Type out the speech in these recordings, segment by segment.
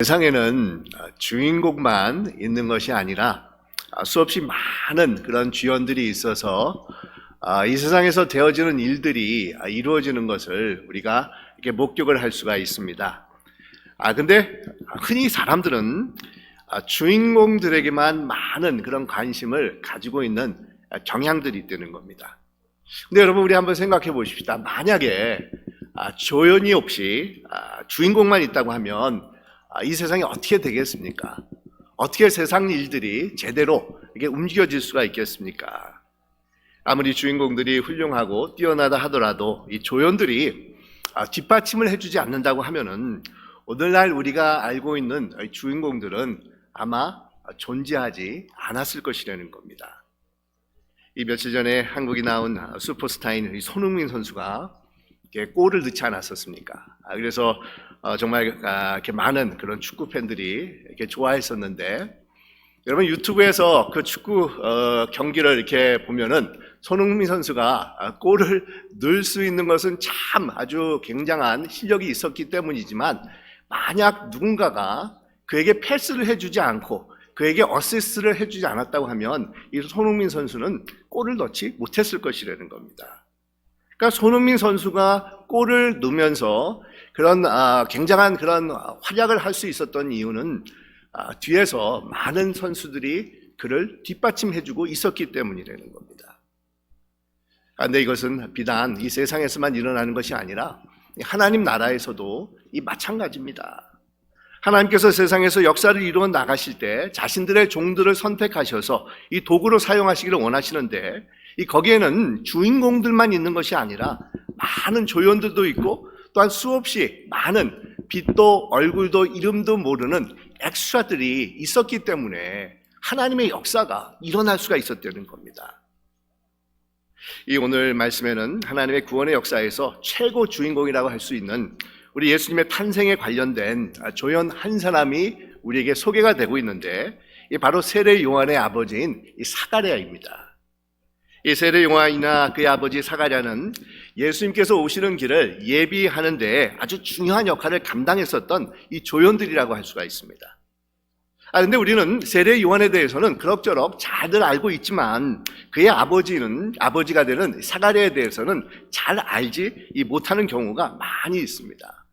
세상에는 주인공만 있는 것이 아니라 수없이 많은 그런 주연들이 있어서 이 세상에서 되어지는 일들이 이루어지는 것을 우리가 이렇게 목격을 할 수가 있습니다. 근데 흔히 사람들은 주인공들에게만 많은 그런 관심을 가지고 있는 경향들이 있다는 겁니다. 근데 여러분, 우리 한번 생각해 보십시다. 만약에 조연이 없이 주인공만 있다고 하면 이 세상이 어떻게 되겠습니까? 어떻게 세상 일들이 제대로 이게 움직여질 수가 있겠습니까? 아무리 주인공들이 훌륭하고 뛰어나다 하더라도 이 조연들이 뒷받침을 해주지 않는다고 하면은 오늘날 우리가 알고 있는 주인공들은 아마 존재하지 않았을 것이라는 겁니다. 이 며칠 전에 한국이 나온 슈퍼스타인 손흥민 선수가 골을 넣지 않았었습니까? 그래서 정말 이렇게 많은 그런 축구 팬들이 이렇게 좋아했었는데, 여러분 유튜브에서 그 축구 경기를 이렇게 보면은 손흥민 선수가 골을 넣을 수 있는 것은 참 아주 굉장한 실력이 있었기 때문이지만, 만약 누군가가 그에게 패스를 해주지 않고 그에게 어시스트를 해주지 않았다고 하면 이 손흥민 선수는 골을 넣지 못했을 것이라는 겁니다. 그러니까 손흥민 선수가 골을 넣으면서 그런 굉장한 그런 활약을 할 수 있었던 이유는 뒤에서 많은 선수들이 그를 뒷받침해주고 있었기 때문이라는 겁니다. 그런데 이것은 비단 이 세상에서만 일어나는 것이 아니라 하나님 나라에서도 이 마찬가지입니다. 하나님께서 세상에서 역사를 이루어 나가실 때 자신들의 종들을 선택하셔서 이 도구로 사용하시기를 원하시는데, 거기에는 주인공들만 있는 것이 아니라 많은 조연들도 있고 또한 수없이 많은 빛도 얼굴도 이름도 모르는 엑스트라들이 있었기 때문에 하나님의 역사가 일어날 수가 있었다는 겁니다. 이 오늘 말씀에는 하나님의 구원의 역사에서 최고 주인공이라고 할 수 있는 우리 예수님의 탄생에 관련된 조연 한 사람이 우리에게 소개가 되고 있는데, 바로 세례 요한의 아버지인 이 사가랴입니다. 이 세례 요한이나 그의 아버지 사가랴는 예수님께서 오시는 길을 예비하는 데 아주 중요한 역할을 감당했었던 이 조연들이라고 할 수가 있습니다. 근데 우리는 세례 요한에 대해서는 그럭저럭 잘들 알고 있지만 그의 아버지가 되는 사가랴에 대해서는 잘 알지 못하는 경우가 많이 있습니다.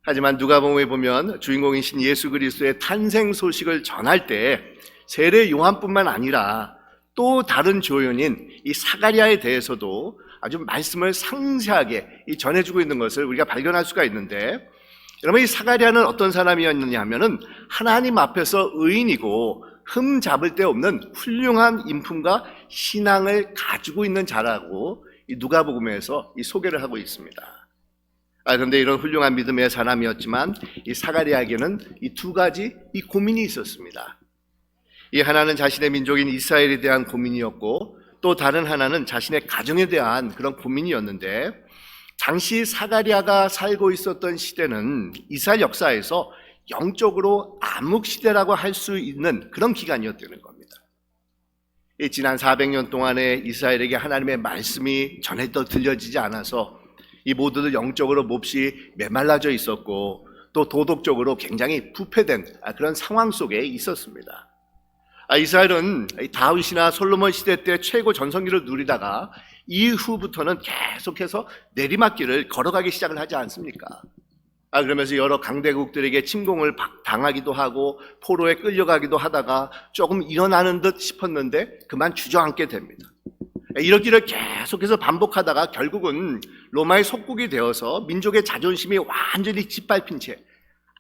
하지만 누가복음에 보면 주인공이신 예수 그리스도의 탄생 소식을 전할 때 세례 요한뿐만 아니라 또 다른 조연인 이 사가랴에 대해서도 아주 말씀을 상세하게 전해주고 있는 것을 우리가 발견할 수가 있는데, 여러분, 이 사가랴는 어떤 사람이었느냐 하면은 하나님 앞에서 의인이고 흠 잡을 데 없는 훌륭한 인품과 신앙을 가지고 있는 자라고 이 누가복음에서 소개를 하고 있습니다. 그런데 이런 훌륭한 믿음의 사람이었지만 이 사가랴에게는 이 두 가지 고민이 있었습니다. 이 하나는 자신의 민족인 이스라엘에 대한 고민이었고, 또 다른 하나는 자신의 가정에 대한 그런 고민이었는데, 당시 사가랴가 살고 있었던 시대는 이스라엘 역사에서 영적으로 암흑시대라고 할 수 있는 그런 기간이었다는 겁니다. 지난 400년 동안에 이스라엘에게 하나님의 말씀이 전해도 들려지지 않아서 이 모두들 영적으로 몹시 메말라져 있었고, 또 도덕적으로 굉장히 부패된 그런 상황 속에 있었습니다. 이스라엘은 다윗이나 솔로몬 시대 때 최고 전성기를 누리다가 이후부터는 계속해서 내리막길을 걸어가기 시작을 하지 않습니까? 그러면서 여러 강대국들에게 침공을 당하기도 하고 포로에 끌려가기도 하다가 조금 일어나는 듯 싶었는데 그만 주저앉게 됩니다. 이러기를 계속해서 반복하다가 결국은 로마의 속국이 되어서 민족의 자존심이 완전히 짓밟힌 채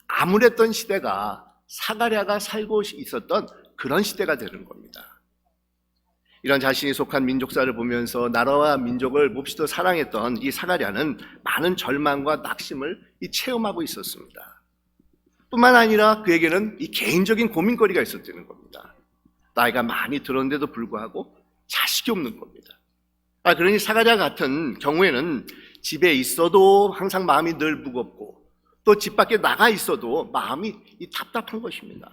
암울했던 시대가 사가랴가 살고 있었던 그런 시대가 되는 겁니다. 이런 자신이 속한 민족사를 보면서 나라와 민족을 몹시도 사랑했던 이 사가랴는 많은 절망과 낙심을 체험하고 있었습니다. 뿐만 아니라 그에게는 이 개인적인 고민거리가 있었다는 겁니다. 나이가 많이 들었는데도 불구하고 자식이 없는 겁니다. 그러니 사가랴 같은 경우에는 집에 있어도 항상 마음이 늘 무겁고, 또 집 밖에 나가 있어도 마음이 답답한 것입니다.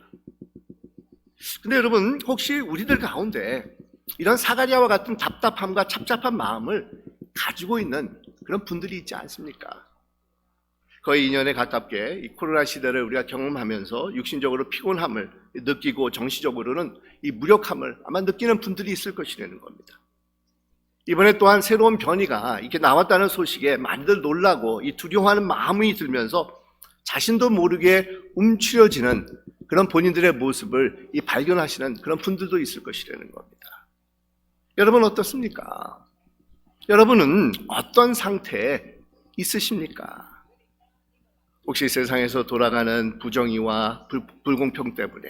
근데 여러분, 혹시 우리들 가운데 이런 사가랴와 같은 답답함과 착잡한 마음을 가지고 있는 그런 분들이 있지 않습니까? 거의 2년에 가깝게 이 코로나 시대를 우리가 경험하면서 육신적으로 피곤함을 느끼고 정신적으로는 이 무력함을 아마 느끼는 분들이 있을 것이라는 겁니다. 이번에 또한 새로운 변이가 이렇게 나왔다는 소식에 많이들 놀라고 이 두려워하는 마음이 들면서 자신도 모르게 움츠려지는 그런 본인들의 모습을 이 발견하시는 그런 분들도 있을 것이라는 겁니다. 여러분 어떻습니까? 여러분은 어떤 상태에 있으십니까? 혹시 세상에서 돌아가는 부정의와 불공평 때문에,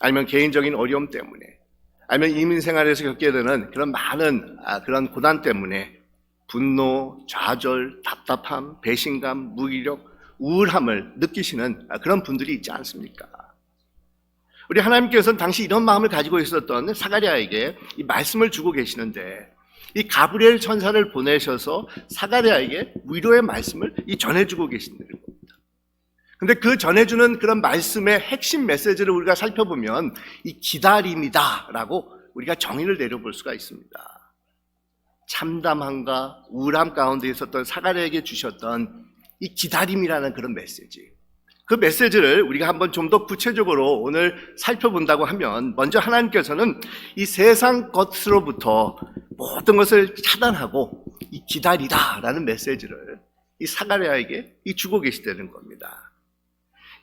아니면 개인적인 어려움 때문에, 아니면 이민 생활에서 겪게 되는 그런 많은 그런 고난 때문에 분노, 좌절, 답답함, 배신감, 무기력, 우울함을 느끼시는 그런 분들이 있지 않습니까? 우리 하나님께서는 당시 이런 마음을 가지고 있었던 사가랴에게 이 말씀을 주고 계시는데, 이 가브리엘 천사를 보내셔서 사가랴에게 위로의 말씀을 전해주고 계신다는 겁니다. 근데 그 전해주는 그런 말씀의 핵심 메시지를 우리가 살펴보면 이 기다림이다라고 우리가 정의를 내려볼 수가 있습니다. 참담함과 우울함 가운데 있었던 사가랴에게 주셨던 이 기다림이라는 그런 메시지, 그 메시지를 우리가 한번 좀 더 구체적으로 오늘 살펴본다고 하면, 먼저 하나님께서는 이 세상 것으로부터 모든 것을 차단하고 이 기다리다라는 메시지를 이 사가랴에게 주고 계시다는 겁니다.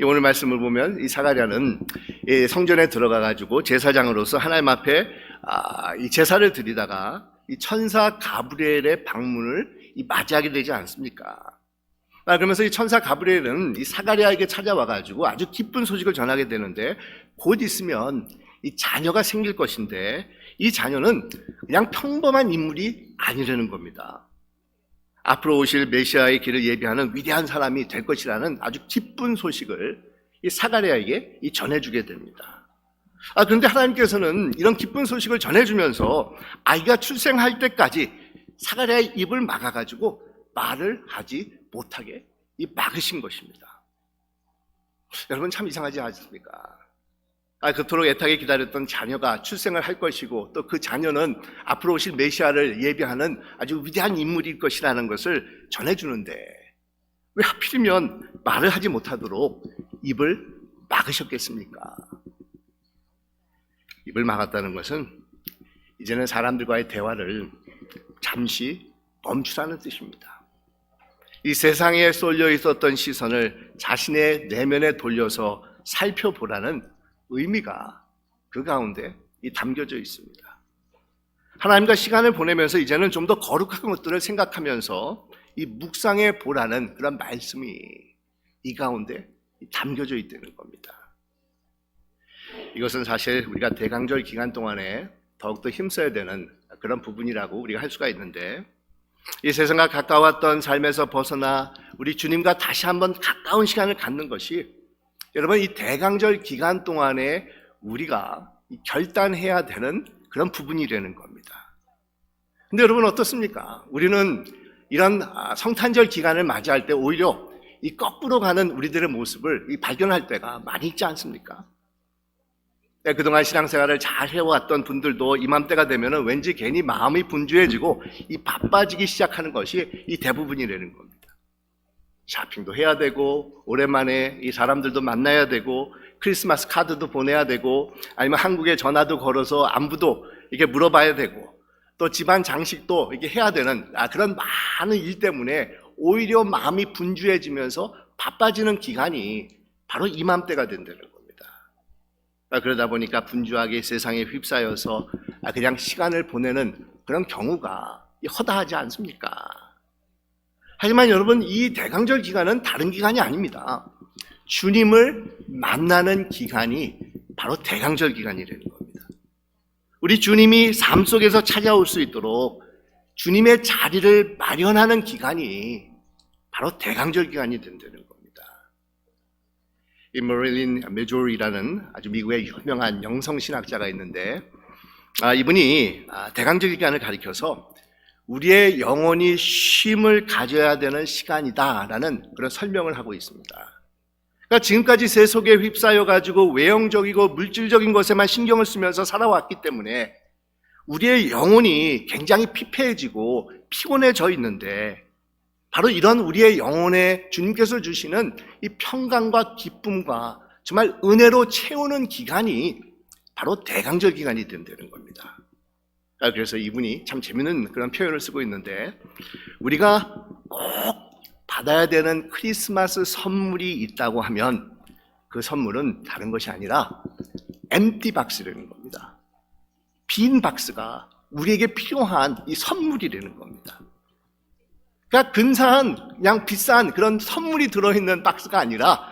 오늘 말씀을 보면 이 사가랴는 성전에 들어가 가지고 제사장으로서 하나님 앞에 이 제사를 드리다가 이 천사 가브리엘의 방문을 맞이하게 되지 않습니까? 그러면서 이 천사 가브리엘은 이 사가랴에게 찾아와 가지고 아주 기쁜 소식을 전하게 되는데, 곧 있으면 이 자녀가 생길 것인데 이 자녀는 그냥 평범한 인물이 아니라는 겁니다. 앞으로 오실 메시아의 길을 예비하는 위대한 사람이 될 것이라는 아주 기쁜 소식을 이 사가랴에게 전해주게 됩니다. 그런데 하나님께서는 이런 기쁜 소식을 전해주면서 아이가 출생할 때까지 사가랴의 입을 막아가지고 말을 하지 못하게 막으신 것입니다. 여러분 참 이상하지 않습니까? 그토록 애타게 기다렸던 자녀가 출생을 할 것이고, 또 그 자녀는 앞으로 오실 메시아를 예비하는 아주 위대한 인물일 것이라는 것을 전해주는데, 왜 하필이면 말을 하지 못하도록 입을 막으셨겠습니까? 입을 막았다는 것은 이제는 사람들과의 대화를 잠시 멈추라는 뜻입니다. 이 세상에 쏠려 있었던 시선을 자신의 내면에 돌려서 살펴보라는 의미가 그 가운데 담겨져 있습니다. 하나님과 시간을 보내면서 이제는 좀 더 거룩한 것들을 생각하면서 이 묵상해 보라는 그런 말씀이 이 가운데 담겨져 있다는 겁니다. 이것은 사실 우리가 대강절 기간 동안에 더욱더 힘써야 되는 그런 부분이라고 우리가 할 수가 있는데, 이 세상과 가까웠던 삶에서 벗어나 우리 주님과 다시 한번 가까운 시간을 갖는 것이, 여러분 이 대강절 기간 동안에 우리가 결단해야 되는 그런 부분이라는 겁니다. 근데 여러분 어떻습니까? 우리는 이런 성탄절 기간을 맞이할 때 오히려 이 거꾸로 가는 우리들의 모습을 발견할 때가 많이 있지 않습니까? 그동안 신앙생활을 잘 해왔던 분들도 이맘때가 되면 왠지 괜히 마음이 분주해지고 바빠지기 시작하는 것이 대부분이라는 겁니다. 쇼핑도 해야 되고, 오랜만에 이 사람들도 만나야 되고, 크리스마스 카드도 보내야 되고, 아니면 한국에 전화도 걸어서 안부도 이렇게 물어봐야 되고, 또 집안 장식도 이렇게 해야 되는 그런 많은 일 때문에 오히려 마음이 분주해지면서 바빠지는 기간이 바로 이맘때가 된다는 겁니다. 그러다 보니까 분주하게 세상에 휩싸여서 그냥 시간을 보내는 그런 경우가 허다하지 않습니까? 하지만 여러분 이 대강절 기간은 다른 기간이 아닙니다. 주님을 만나는 기간이 바로 대강절 기간이라는 겁니다. 우리 주님이 삶 속에서 찾아올 수 있도록 주님의 자리를 마련하는 기간이 바로 대강절 기간이 된다는 겁니다. 이 메릴린 메조리라는 아주 미국의 유명한 영성신학자가 있는데, 이분이 대강절 기간을 가리켜서 우리의 영혼이 쉼을 가져야 되는 시간이다라는 그런 설명을 하고 있습니다. 그러니까 지금까지 세속에 휩싸여가지고 외형적이고 물질적인 것에만 신경을 쓰면서 살아왔기 때문에 우리의 영혼이 굉장히 피폐해지고 피곤해져 있는데, 바로 이런 우리의 영혼에 주님께서 주시는 이 평강과 기쁨과 정말 은혜로 채우는 기간이 바로 대강절 기간이 된다는 겁니다. 그래서 이분이 참 재밌는 그런 표현을 쓰고 있는데, 우리가 꼭 받아야 되는 크리스마스 선물이 있다고 하면 그 선물은 다른 것이 아니라 엠티 박스라는 겁니다. 빈 박스가 우리에게 필요한 이 선물이라는 겁니다. 그러니까 근사한, 그냥 비싼 그런 선물이 들어있는 박스가 아니라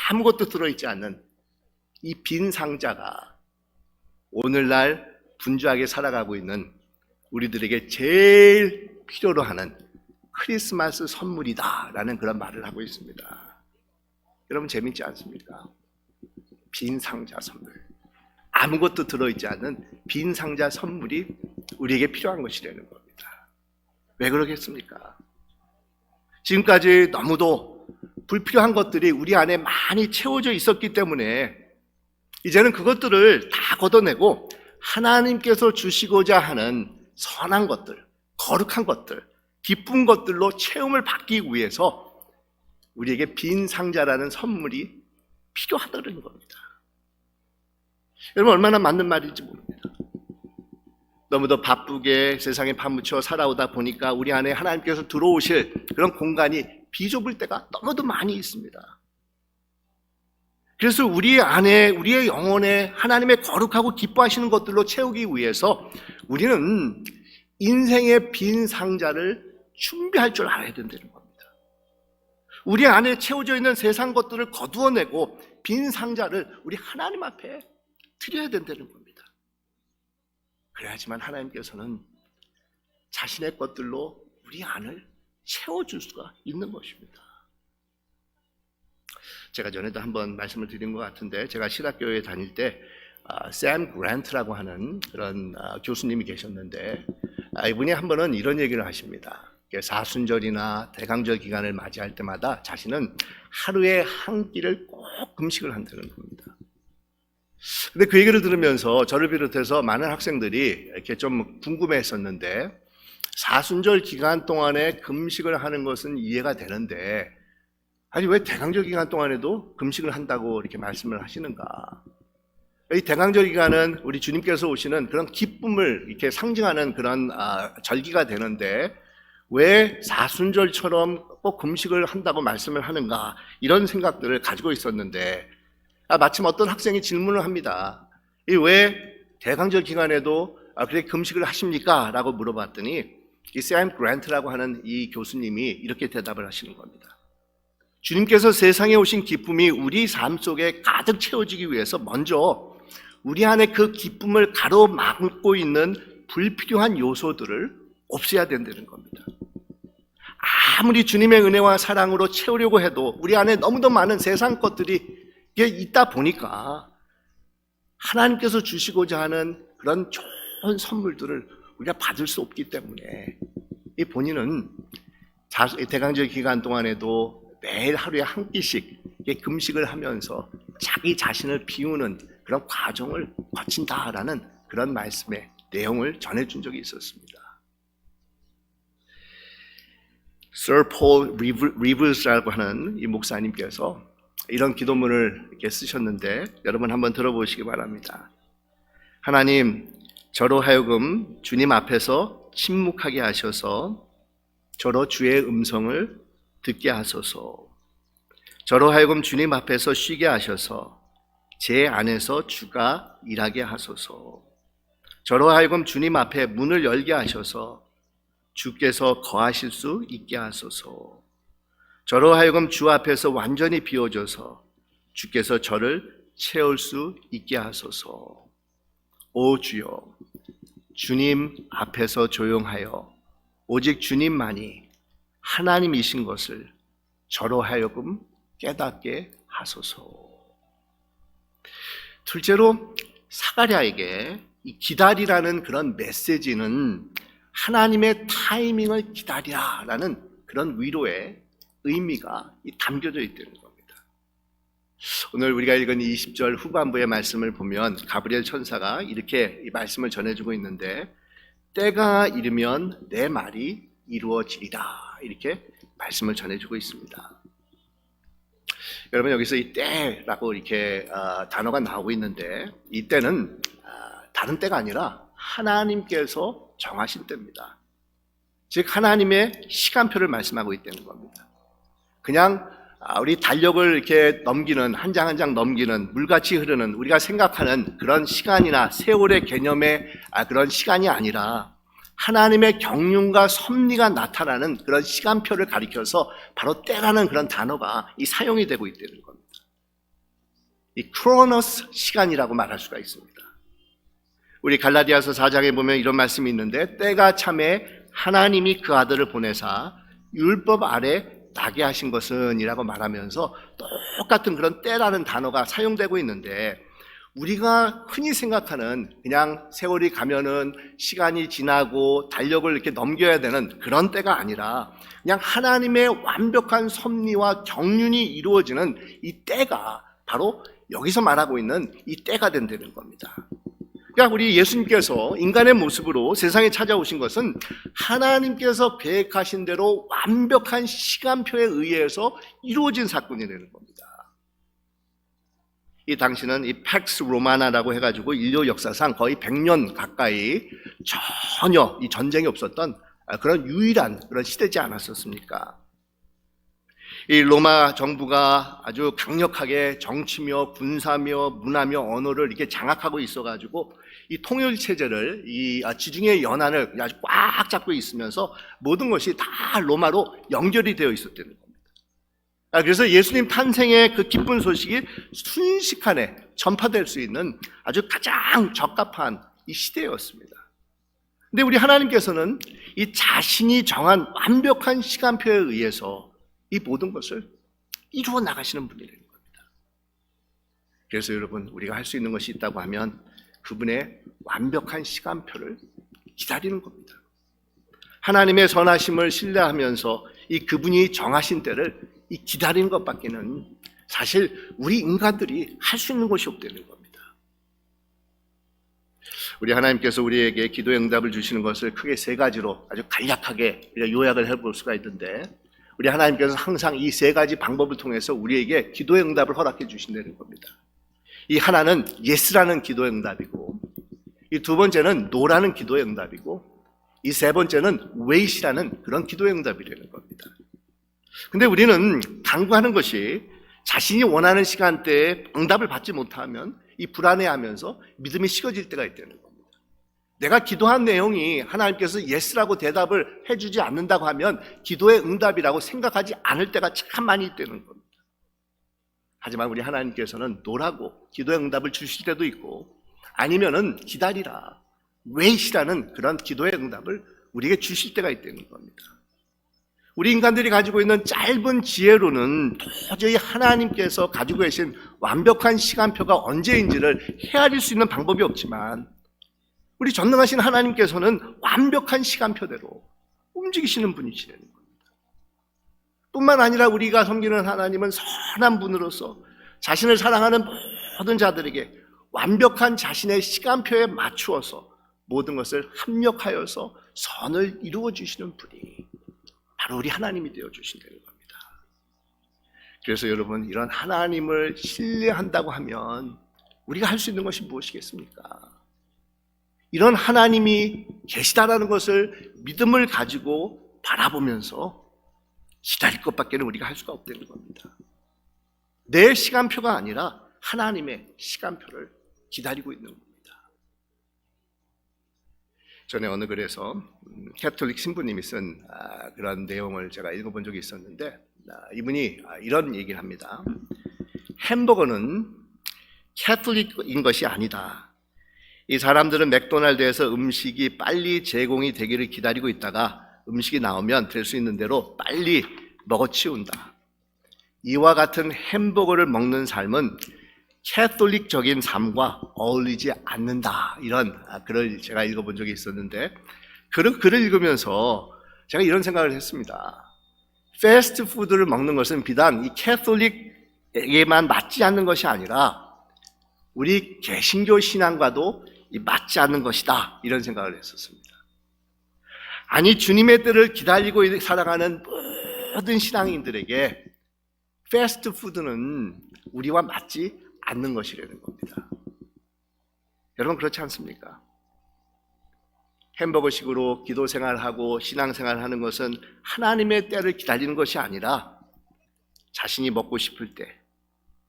아무것도 들어있지 않는 이 빈 상자가 오늘날 분주하게 살아가고 있는 우리들에게 제일 필요로 하는 크리스마스 선물이다라는 그런 말을 하고 있습니다. 여러분 재밌지 않습니까? 빈 상자 선물. 아무것도 들어있지 않은 빈 상자 선물이 우리에게 필요한 것이라는 겁니다. 왜 그러겠습니까? 지금까지 너무도 불필요한 것들이 우리 안에 많이 채워져 있었기 때문에 이제는 그것들을 다 걷어내고 하나님께서 주시고자 하는 선한 것들, 거룩한 것들, 기쁜 것들로 체험을 받기 위해서 우리에게 빈 상자라는 선물이 필요하다는 겁니다. 여러분 얼마나 맞는 말인지 모릅니다. 너무도 바쁘게 세상에 파묻혀 살아오다 보니까 우리 안에 하나님께서 들어오실 그런 공간이 비좁을 때가 너무도 많이 있습니다. 그래서 우리 안에, 우리의 영혼에 하나님의 거룩하고 기뻐하시는 것들로 채우기 위해서 우리는 인생의 빈 상자를 준비할 줄 알아야 된다는 겁니다. 우리 안에 채워져 있는 세상 것들을 거두어내고 빈 상자를 우리 하나님 앞에 드려야 된다는 겁니다. 그래야지만 하나님께서는 자신의 것들로 우리 안을 채워줄 수가 있는 것입니다. 제가 전에도 한번 말씀을 드린 것 같은데, 제가 신학교에 다닐 때 샘 그랜트라고 하는 그런 교수님이 계셨는데, 이분이 한 번은 이런 얘기를 하십니다. 사순절이나 대강절 기간을 맞이할 때마다 자신은 하루에 한 끼를 꼭 금식을 한다는 겁니다. 근데 그 얘기를 들으면서 저를 비롯해서 많은 학생들이 이렇게 좀 궁금해했었는데, 사순절 기간 동안에 금식을 하는 것은 이해가 되는데 아니 왜 대강절 기간 동안에도 금식을 한다고 이렇게 말씀을 하시는가? 이 대강절 기간은 우리 주님께서 오시는 그런 기쁨을 이렇게 상징하는 그런 절기가 되는데 왜 사순절처럼 꼭 금식을 한다고 말씀을 하는가? 이런 생각들을 가지고 있었는데 마침 어떤 학생이 질문을 합니다. 왜 대강절 기간에도 그렇게 금식을 하십니까? 라고 물어봤더니 이 샘 그랜트라고 하는 이 교수님이 이렇게 대답을 하시는 겁니다. 주님께서 세상에 오신 기쁨이 우리 삶 속에 가득 채워지기 위해서 먼저 우리 안에 그 기쁨을 가로막고 있는 불필요한 요소들을 없애야 된다는 겁니다. 아무리 주님의 은혜와 사랑으로 채우려고 해도 우리 안에 너무도 많은 세상 것들이 있다 보니까 하나님께서 주시고자 하는 그런 좋은 선물들을 우리가 받을 수 없기 때문에 이 본인은 대강절 기간 동안에도 매일 하루에 한 끼씩 금식을 하면서 자기 자신을 비우는 그런 과정을 거친다라는 그런 말씀의 내용을 전해준 적이 있었습니다. Sir Paul Reeves라고 하는 이 목사님께서 이런 기도문을 이렇게 쓰셨는데 여러분 한번 들어보시기 바랍니다. 하나님, 저로 하여금 주님 앞에서 침묵하게 하셔서 저로 주의 음성을 듣게 하소서. 저로 하여금 주님 앞에서 쉬게 하셔서 제 안에서 주가 일하게 하소서. 저로 하여금 주님 앞에 문을 열게 하셔서 주께서 거하실 수 있게 하소서. 저로 하여금 주 앞에서 완전히 비워져서 주께서 저를 채울 수 있게 하소서. 오 주여, 주님 앞에서 조용하여 오직 주님만이 하나님이신 것을 저로 하여금 깨닫게 하소서. 둘째로 사가랴에게 이 기다리라는 그런 메시지는 하나님의 타이밍을 기다리라라는 그런 위로의 의미가 담겨져 있다는 겁니다. 오늘 우리가 읽은 20절 후반부의 말씀을 보면 가브리엘 천사가 이렇게 이 말씀을 전해주고 있는데 때가 이르면 내 말이 이루어지리라. 이렇게 말씀을 전해주고 있습니다. 여러분, 여기서 이 때라고 이렇게 단어가 나오고 있는데, 이 때는 다른 때가 아니라 하나님께서 정하신 때입니다. 즉 하나님의 시간표를 말씀하고 있다는 겁니다. 그냥 우리 달력을 이렇게 넘기는, 한 장 한 장 넘기는, 물같이 흐르는 우리가 생각하는 그런 시간이나 세월의 개념의 그런 시간이 아니라 하나님의 경륜과 섭리가 나타나는 그런 시간표를 가리켜서 바로 때라는 그런 단어가 이 사용이 되고 있다는 겁니다. 이 크로노스 시간이라고 말할 수가 있습니다. 우리 갈라디아서 4장에 보면 이런 말씀이 있는데, 때가 참에 하나님이 그 아들을 보내사 율법 아래 나게 하신 것은 이라고 말하면서 똑같은 그런 때라는 단어가 사용되고 있는데, 우리가 흔히 생각하는 그냥 세월이 가면은 시간이 지나고 달력을 이렇게 넘겨야 되는 그런 때가 아니라 그냥 하나님의 완벽한 섭리와 경륜이 이루어지는 이 때가 바로 여기서 말하고 있는 이 때가 된다는 겁니다. 그러니까 우리 예수님께서 인간의 모습으로 세상에 찾아오신 것은 하나님께서 계획하신 대로 완벽한 시간표에 의해서 이루어진 사건이라는 겁니다. 이 당시는 이 팩스 로마나라고 해가지고 인류 역사상 거의 100년 가까이 전혀 이 전쟁이 없었던 그런 유일한 그런 시대지 않았었습니까? 이 로마 정부가 아주 강력하게 정치며 군사며 문화며 언어를 이렇게 장악하고 있어가지고 이 통일 체제를, 이 지중해 연안을 아주 꽉 잡고 있으면서 모든 것이 다 로마로 연결이 되어 있었다는 겁니다. 그래서 예수님 탄생의 그 기쁜 소식이 순식간에 전파될 수 있는 아주 가장 적합한 이 시대였습니다. 근데 우리 하나님께서는 이 자신이 정한 완벽한 시간표에 의해서 이 모든 것을 이루어 나가시는 분이라는 겁니다. 그래서 여러분, 우리가 할 수 있는 것이 있다고 하면 그분의 완벽한 시간표를 기다리는 겁니다. 하나님의 선하심을 신뢰하면서 이 그분이 정하신 때를 이 기다리는 것밖에는 사실 우리 인간들이 할 수 있는 것이 없다는 겁니다. 우리 하나님께서 우리에게 기도의 응답을 주시는 것을 크게 세 가지로 아주 간략하게 요약을 해볼 수가 있는데, 우리 하나님께서 항상 이 세 가지 방법을 통해서 우리에게 기도의 응답을 허락해 주신다는 겁니다. 이 하나는 예스라는 기도의 응답이고, 이 두 번째는 노라는 기도의 응답이고, 이 세 번째는 웨이시라는 그런 기도의 응답이라는 겁니다. 근데 우리는 간구하는 것이 자신이 원하는 시간대에 응답을 받지 못하면 이 불안해하면서 믿음이 식어질 때가 있다는 겁니다. 내가 기도한 내용이 하나님께서 예스라고 대답을 해주지 않는다고 하면 기도의 응답이라고 생각하지 않을 때가 참 많이 있다는 겁니다. 하지만 우리 하나님께서는 노라고 기도의 응답을 주실 때도 있고, 아니면은 기다리라, 웨이시라는 그런 기도의 응답을 우리에게 주실 때가 있다는 겁니다. 우리 인간들이 가지고 있는 짧은 지혜로는 도저히 하나님께서 가지고 계신 완벽한 시간표가 언제인지를 헤아릴 수 있는 방법이 없지만, 우리 전능하신 하나님께서는 완벽한 시간표대로 움직이시는 분이시라는 겁니다. 뿐만 아니라 우리가 섬기는 하나님은 선한 분으로서 자신을 사랑하는 모든 자들에게 완벽한 자신의 시간표에 맞추어서 모든 것을 합력하여서 선을 이루어 주시는 분이 바로 우리 하나님이 되어 주신다는 겁니다. 그래서 여러분, 이런 하나님을 신뢰한다고 하면 우리가 할 수 있는 것이 무엇이겠습니까? 이런 하나님이 계시다라는 것을 믿음을 가지고 바라보면서 기다릴 것밖에 우리가 할 수가 없다는 겁니다. 내 시간표가 아니라 하나님의 시간표를 기다리고 있는 겁니다. 전에 어느 글에서 캐톨릭 신부님이 쓴 그런 내용을 제가 읽어본 적이 있었는데, 이분이 이런 얘기를 합니다. 햄버거는 캐톨릭인 것이 아니다. 이 사람들은 맥도날드에서 음식이 빨리 제공이 되기를 기다리고 있다가 음식이 나오면 될 수 있는 대로 빨리 먹어치운다. 이와 같은 햄버거를 먹는 삶은 캐톨릭적인 삶과 어울리지 않는다. 이런 글을 제가 읽어본 적이 있었는데, 그런 글을 읽으면서 제가 이런 생각을 했습니다. 패스트푸드를 먹는 것은 비단 이 캐톨릭에게만 맞지 않는 것이 아니라 우리 개신교 신앙과도 맞지 않는 것이다. 이런 생각을 했었습니다. 아니, 주님의 때를 기다리고 살아가는 모든 신앙인들에게 패스트푸드는 우리와 맞지 않는 것이라는 겁니다. 여러분, 그렇지 않습니까? 햄버거식으로 기도 생활하고 신앙 생활하는 것은 하나님의 때를 기다리는 것이 아니라 자신이 먹고 싶을 때,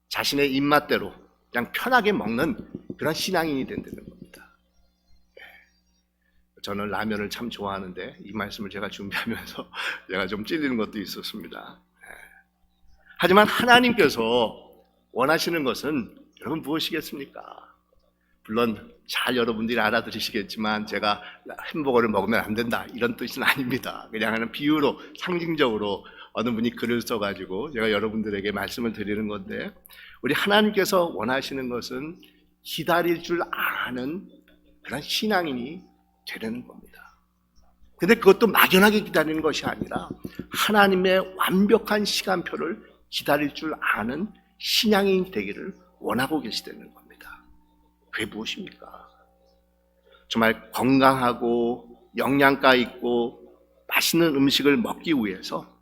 자신의 입맛대로 그냥 편하게 먹는 그런 신앙인이 된다는 겁니다. 저는 라면을 참 좋아하는데 이 말씀을 제가 준비하면서 제가 좀 찔리는 것도 있었습니다. 하지만 하나님께서 원하시는 것은 여러분 무엇이겠습니까? 물론 잘 여러분들이 알아들으시겠지만 제가 햄버거를 먹으면 안 된다 이런 뜻은 아닙니다. 그냥 하는 비유로 상징적으로 어느 분이 글을 써가지고 제가 여러분들에게 말씀을 드리는 건데, 우리 하나님께서 원하시는 것은 기다릴 줄 아는 그런 신앙인이 되는 겁니다. 근데 그것도 막연하게 기다리는 것이 아니라 하나님의 완벽한 시간표를 기다릴 줄 아는 신앙인이 되기를 원하고 계시다는 겁니다. 그게 무엇입니까? 정말 건강하고 영양가 있고 맛있는 음식을 먹기 위해서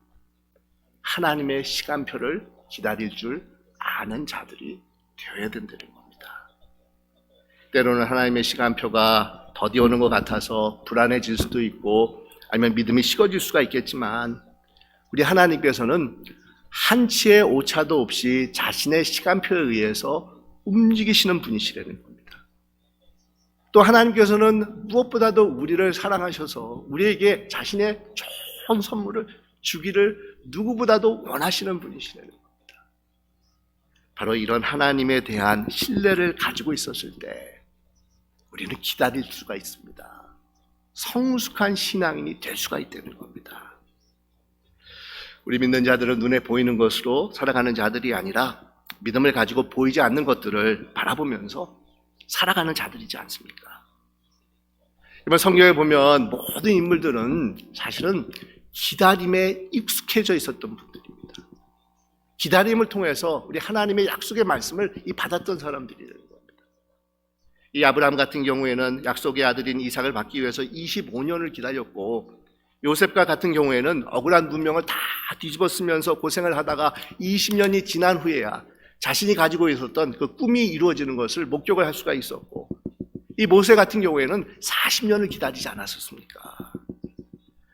하나님의 시간표를 기다릴 줄 아는 자들이 되어야 된다는 겁니다. 때로는 하나님의 시간표가 더디 오는 것 같아서 불안해질 수도 있고 아니면 믿음이 식어질 수가 있겠지만, 우리 하나님께서는 한치의 오차도 없이 자신의 시간표에 의해서 움직이시는 분이시라는 겁니다. 또 하나님께서는 무엇보다도 우리를 사랑하셔서 우리에게 자신의 좋은 선물을 주기를 누구보다도 원하시는 분이시라는 겁니다. 바로 이런 하나님에 대한 신뢰를 가지고 있었을 때 우리는 기다릴 수가 있습니다. 성숙한 신앙인이 될 수가 있다는 겁니다. 우리 믿는 자들은 눈에 보이는 것으로 살아가는 자들이 아니라 믿음을 가지고 보이지 않는 것들을 바라보면서 살아가는 자들이지 않습니까? 이번 성경에 보면 모든 인물들은 사실은 기다림에 익숙해져 있었던 분들입니다. 기다림을 통해서 우리 하나님의 약속의 말씀을 받았던 사람들이라는 겁니다. 이 아브라함 같은 경우에는 약속의 아들인 이삭을 받기 위해서 25년을 기다렸고, 요셉과 같은 경우에는 억울한 문명을 다 뒤집어 쓰면서 고생을 하다가 20년이 지난 후에야 자신이 가지고 있었던 그 꿈이 이루어지는 것을 목격을 할 수가 있었고, 이 모세 같은 경우에는 40년을 기다리지 않았었습니까?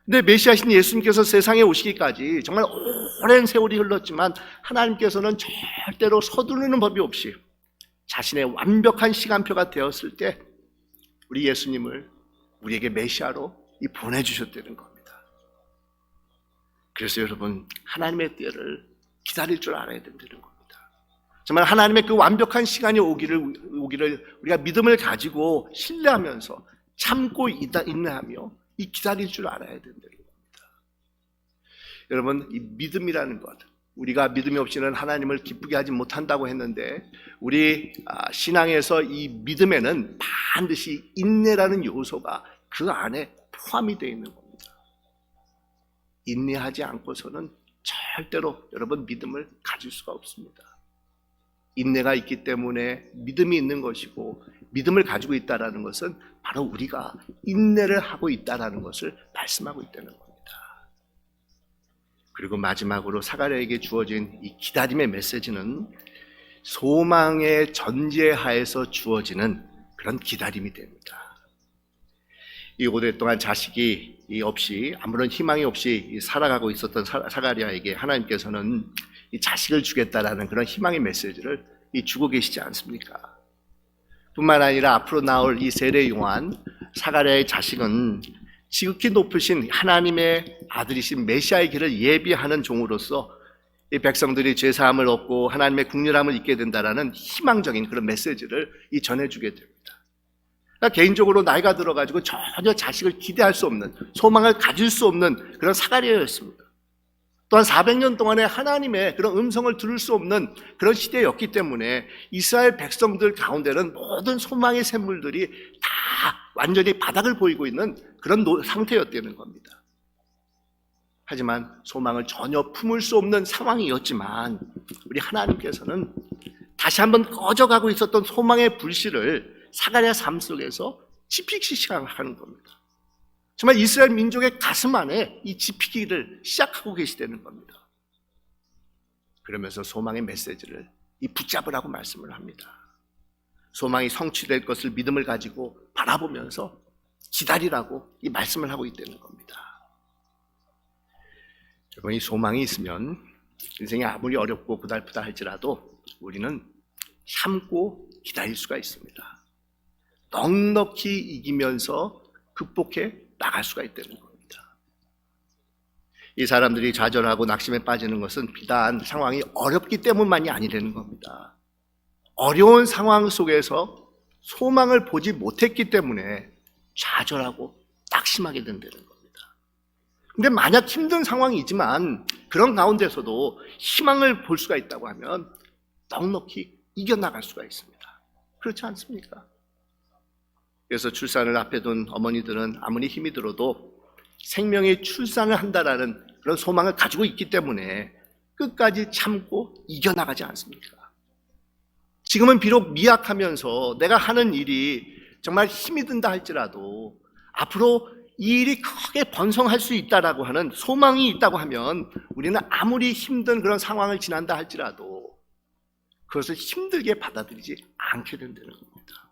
근데 메시아신 예수님께서 세상에 오시기까지 정말 오랜 세월이 흘렀지만 하나님께서는 절대로 서두르는 법이 없이 자신의 완벽한 시간표가 되었을 때 우리 예수님을 우리에게 메시아로 보내주셨다는 겁니다. 그래서 여러분, 하나님의 때를 기다릴 줄 알아야 된다는 겁니다. 정말 하나님의 그 완벽한 시간이 오기를 우리가 믿음을 가지고 신뢰하면서 참고 인내하며 이 기다릴 줄 알아야 된다는 겁니다. 여러분, 이 믿음이라는 것, 우리가 믿음이 없이는 하나님을 기쁘게 하지 못한다고 했는데, 우리 신앙에서 이 믿음에는 반드시 인내라는 요소가 그 안에 포함이 되어 있는 겁니다. 인내하지 않고서는 절대로 여러분 믿음을 가질 수가 없습니다. 인내가 있기 때문에 믿음이 있는 것이고, 믿음을 가지고 있다는 것은 바로 우리가 인내를 하고 있다는 것을 말씀하고 있다는 겁니다. 그리고 마지막으로 사가랴에게 주어진 이 기다림의 메시지는 소망의 전제하에서 주어지는 그런 기다림이 됩니다. 이 오랫동안 자식이 없이, 아무런 희망이 없이 살아가고 있었던 사가랴에게 하나님께서는 이 자식을 주겠다라는 그런 희망의 메시지를 주고 계시지 않습니까? 뿐만 아니라 앞으로 나올 이 세례 요한 사가랴의 자식은 지극히 높으신 하나님의 아들이신 메시아의 길을 예비하는 종으로서 이 백성들이 죄사함을 얻고 하나님의 국률함을 잊게 된다라는 희망적인 그런 메시지를 전해주게 됩니다. 그러니까 개인적으로 나이가 들어가지고 전혀 자식을 기대할 수 없는, 소망을 가질 수 없는 그런 사가랴였습니다. 또한 400년 동안에 하나님의 그런 음성을 들을 수 없는 그런 시대였기 때문에 이스라엘 백성들 가운데는 모든 소망의 샘물들이 다 완전히 바닥을 보이고 있는 그런 상태였다는 겁니다. 하지만 소망을 전혀 품을 수 없는 상황이었지만 우리 하나님께서는 다시 한번 꺼져가고 있었던 소망의 불씨를 사가랴 삶 속에서 지피기 시작하는 겁니다. 정말 이스라엘 민족의 가슴 안에 이 지피기를 시작하고 계시다는 겁니다. 그러면서 소망의 메시지를 이 붙잡으라고 말씀을 합니다. 소망이 성취될 것을 믿음을 가지고 바라보면서 기다리라고 이 말씀을 하고 있다는 겁니다. 여러분, 이 소망이 있으면 인생이 아무리 어렵고 고달프다 할지라도 우리는 참고 기다릴 수가 있습니다. 넉넉히 이기면서 극복해 나갈 수가 있다는 겁니다. 이 사람들이 좌절하고 낙심에 빠지는 것은 비단 상황이 어렵기 때문만이 아니라는 겁니다. 어려운 상황 속에서 소망을 보지 못했기 때문에 좌절하고 낙심하게 된다는 겁니다. 근데 만약 힘든 상황이지만 그런 가운데서도 희망을 볼 수가 있다고 하면 넉넉히 이겨나갈 수가 있습니다. 그렇지 않습니까? 그래서 출산을 앞에 둔 어머니들은 아무리 힘이 들어도 생명의 출산을 한다라는 그런 소망을 가지고 있기 때문에 끝까지 참고 이겨나가지 않습니까? 지금은 비록 미약하면서 내가 하는 일이 정말 힘이 든다 할지라도 앞으로 이 일이 크게 번성할 수 있다라고 하는 소망이 있다고 하면 우리는 아무리 힘든 그런 상황을 지난다 할지라도 그것을 힘들게 받아들이지 않게 된다는 겁니다.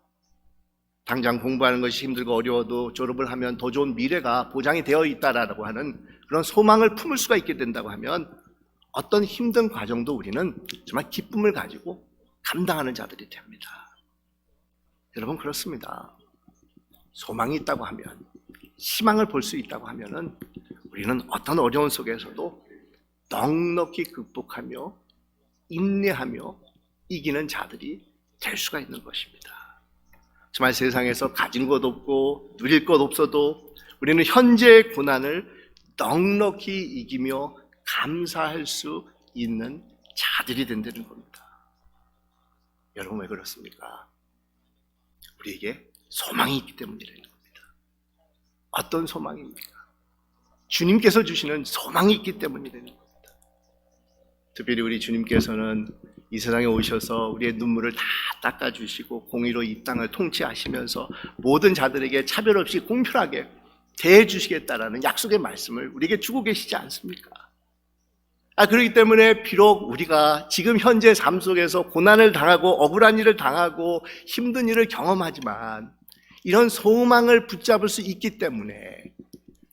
당장 공부하는 것이 힘들고 어려워도 졸업을 하면 더 좋은 미래가 보장이 되어 있다라고 하는 그런 소망을 품을 수가 있게 된다고 하면 어떤 힘든 과정도 우리는 정말 기쁨을 가지고 감당하는 자들이 됩니다. 여러분, 그렇습니다. 소망이 있다고 하면, 희망을 볼 수 있다고 하면은 우리는 어떤 어려움 속에서도 넉넉히 극복하며 인내하며 이기는 자들이 될 수가 있는 것입니다. 정말 세상에서 가진 것 없고 누릴 것 없어도 우리는 현재의 고난을 넉넉히 이기며 감사할 수 있는 자들이 된다는 겁니다. 여러분, 왜 그렇습니까? 우리에게 소망이 있기 때문이라는 겁니다. 어떤 소망입니까? 주님께서 주시는 소망이 있기 때문이라는 겁니다. 특별히 우리 주님께서는 이 세상에 오셔서 우리의 눈물을 다 닦아주시고 공의로 이 땅을 통치하시면서 모든 자들에게 차별 없이 공평하게 대해주시겠다라는 약속의 말씀을 우리에게 주고 계시지 않습니까? 그렇기 때문에 비록 우리가 지금 현재 삶 속에서 고난을 당하고 억울한 일을 당하고 힘든 일을 경험하지만 이런 소망을 붙잡을 수 있기 때문에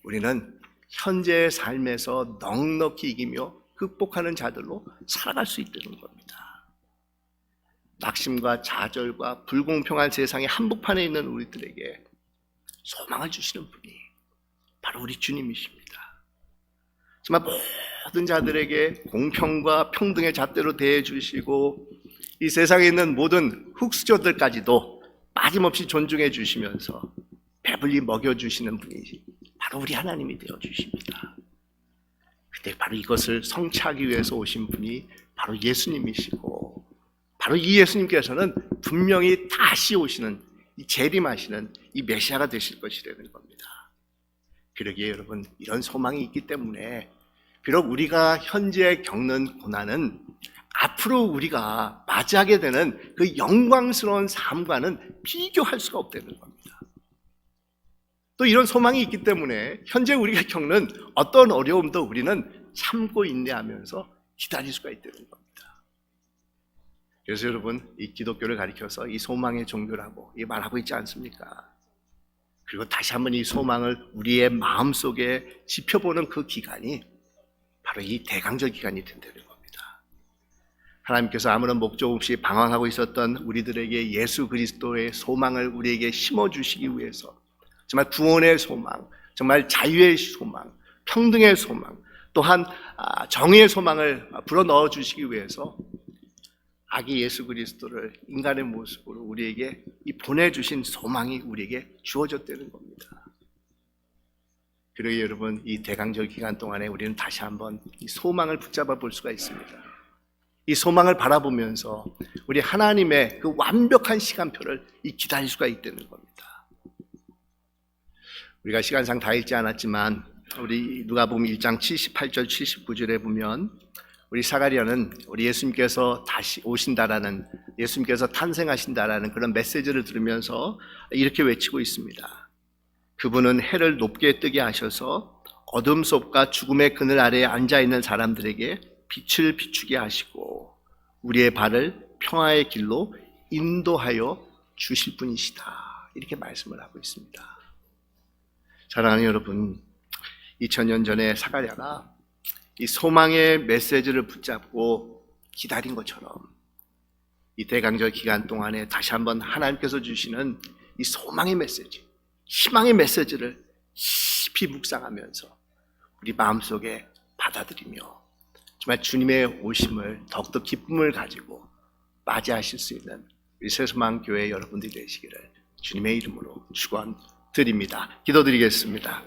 우리는 현재의 삶에서 넉넉히 이기며 극복하는 자들로 살아갈 수 있다는 겁니다. 낙심과 좌절과 불공평한 세상의 한복판에 있는 우리들에게 소망을 주시는 분이 바로 우리 주님이십니다. 정말 모든 자들에게 공평과 평등의 잣대로 대해주시고 이 세상에 있는 모든 흙수저들까지도 빠짐없이 존중해 주시면서 배불리 먹여주시는 분이 바로 우리 하나님이 되어주십니다. 근데 바로 이것을 성취하기 위해서 오신 분이 바로 예수님이시고 바로 이 예수님께서는 분명히 다시 오시는 이 재림하시는 이 메시아가 되실 것이라는 겁니다. 그러기에 여러분, 이런 소망이 있기 때문에 비록 우리가 현재 겪는 고난은 앞으로 우리가 맞이하게 되는 그 영광스러운 삶과는 비교할 수가 없다는 겁니다. 또 이런 소망이 있기 때문에 현재 우리가 겪는 어떤 어려움도 우리는 참고 인내하면서 기다릴 수가 있다는 겁니다. 그래서 여러분, 이 기독교를 가리켜서 이 소망의 종교라고 이 말하고 있지 않습니까? 그리고 다시 한번 이 소망을 우리의 마음속에 지펴보는 그 기간이 바로 이 대강절 기간이 된다는 겁니다. 하나님께서 아무런 목적 없이 방황하고 있었던 우리들에게 예수 그리스도의 소망을 우리에게 심어주시기 위해서 정말 구원의 소망, 정말 자유의 소망, 평등의 소망, 또한 정의의 소망을 불어넣어 주시기 위해서 아기 예수 그리스도를 인간의 모습으로 우리에게 이 보내주신 소망이 우리에게 주어졌다는 겁니다. 그러기에 여러분, 이 대강절 기간 동안에 우리는 다시 한번 이 소망을 붙잡아 볼 수가 있습니다. 이 소망을 바라보면서 우리 하나님의 그 완벽한 시간표를 기다릴 수가 있다는 겁니다. 우리가 시간상 다 읽지 않았지만 우리 누가복음 1장 78절 79절에 보면 우리 사가랴는 우리 예수님께서 다시 오신다라는, 예수님께서 탄생하신다라는 그런 메시지를 들으면서 이렇게 외치고 있습니다. 그분은 해를 높게 뜨게 하셔서 어둠 속과 죽음의 그늘 아래에 앉아있는 사람들에게 빛을 비추게 하시고 우리의 발을 평화의 길로 인도하여 주실 분이시다. 이렇게 말씀을 하고 있습니다. 사랑하는 여러분, 2000년 전에 사가랴가 이 소망의 메시지를 붙잡고 기다린 것처럼 이 대강절 기간 동안에 다시 한번 하나님께서 주시는 이 소망의 메시지, 희망의 메시지를 깊이 묵상하면서 우리 마음속에 받아들이며 정말 주님의 오심을 더욱더 기쁨을 가지고 맞이하실 수 있는 우리 새소망교회 여러분들이 되시기를 주님의 이름으로 축원드립니다. 기도드리겠습니다.